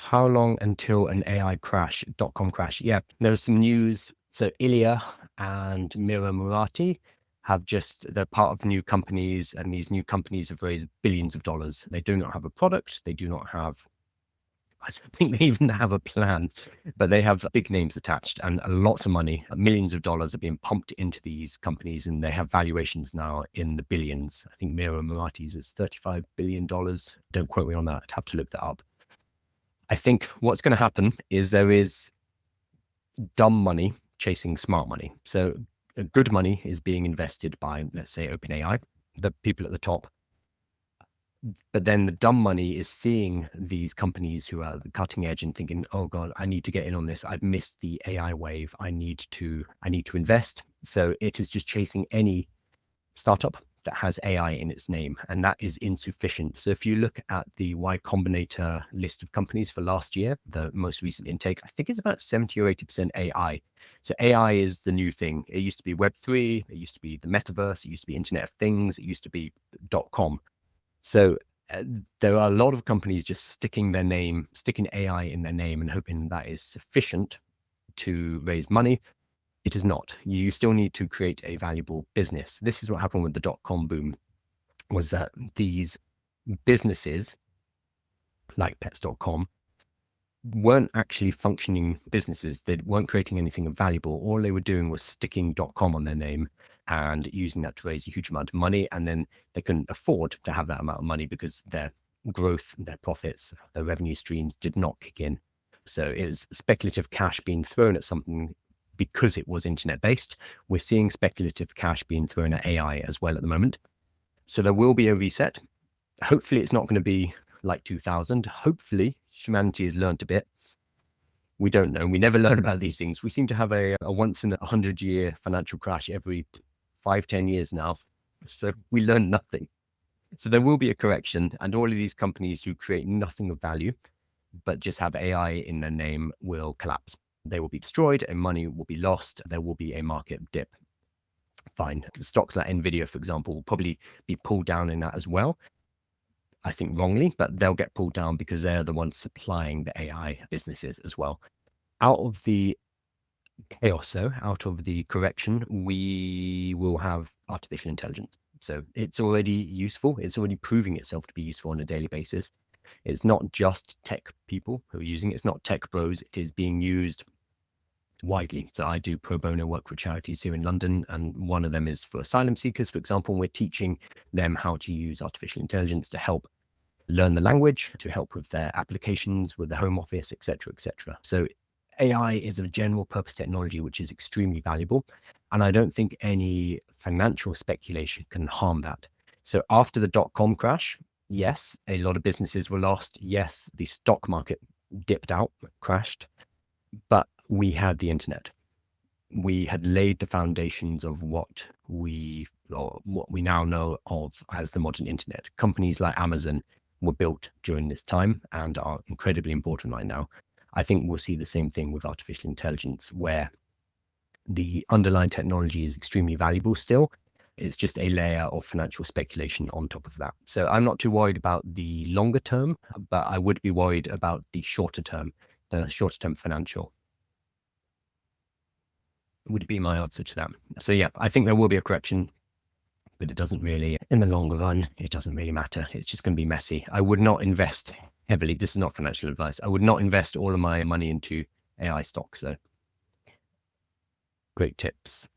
How long until an AI crash, dot-com crash? Yeah, there's some news. So Ilya and Murati they're part of new companies, and these new companies have raised billions of dollars. They do not have a product. They do not have, I don't think they even have a plan, but they have big names attached and lots of money. Millions of dollars are being pumped into these companies, and they have valuations now in the billions. I think Murati's is $35 billion. Don't quote me on that. I'd have to look that up. I think what's going to happen is there is dumb money chasing smart money. So good money is being invested by, let's say, OpenAI, the people at the top. But then the dumb money is seeing these companies who are the cutting edge and thinking, oh God, I need to get in on this. I've missed the AI wave. I need to invest. So it is just chasing any startup that has AI in its name, and that is insufficient. So if you look at the Y Combinator list of companies for last year, the most recent intake, I think it's about 70 or 80% AI. So AI is the new thing. It used to be Web3, it used to be the metaverse, it used to be Internet of Things, it used to be .com. So there are a lot of companies just sticking AI in their name and hoping that is sufficient to raise money. It is not. You still need to create a valuable business. This is what happened with the dot-com boom, was that these businesses like pets.com weren't actually functioning businesses. They weren't creating anything valuable. All they were doing was sticking .com on their name and using that to raise a huge amount of money. And then they couldn't afford to have that amount of money because their growth, their profits, their revenue streams did not kick in. So it was speculative cash being thrown at something because it was internet based. We're seeing speculative cash being thrown at AI as well at the moment. So there will be a reset. Hopefully it's not going to be like 2000. Hopefully humanity has learned a bit. We don't know. We never learn about these things. We seem to have a once in 100-year financial crash every 5-10 years now. So we learn nothing. So there will be a correction, and all of these companies who create nothing of value, but just have AI in their name, will collapse. They will be destroyed and money will be lost. There will be a market dip. Fine. Stocks like Nvidia, for example, will probably be pulled down in that as well. I think wrongly, but they'll get pulled down because they're the ones supplying the AI businesses as well. Out of the chaos, though, out of the correction, we will have artificial intelligence. So it's already useful. It's already proving itself to be useful on a daily basis. It's not just tech people who are using it. It's not tech bros. It is being used widely. So I do pro bono work for charities here in London, and one of them is for asylum seekers, for example. We're teaching them how to use artificial intelligence to help learn the language, to help with their applications, with the home office, etc., etc. So AI is a general purpose technology, which is extremely valuable. And I don't think any financial speculation can harm that. So after the dot-com crash, yes, a lot of businesses were lost. Yes, the stock market dipped out, crashed, but we had the internet. We had laid the foundations of what we now know of as the modern internet. Companies like Amazon were built during this time and are incredibly important right now. I think we'll see the same thing with artificial intelligence, where the underlying technology is extremely valuable still. It's just a layer of financial speculation on top of that. So I'm not too worried about the longer term, but I would be worried about the shorter term financial. Would be my answer to that. So yeah, I think there will be a correction, but it doesn't really, in the longer run, it doesn't really matter. It's just going to be messy. I would not invest heavily. This is not financial advice. I would not invest all of my money into AI stocks. So great tips.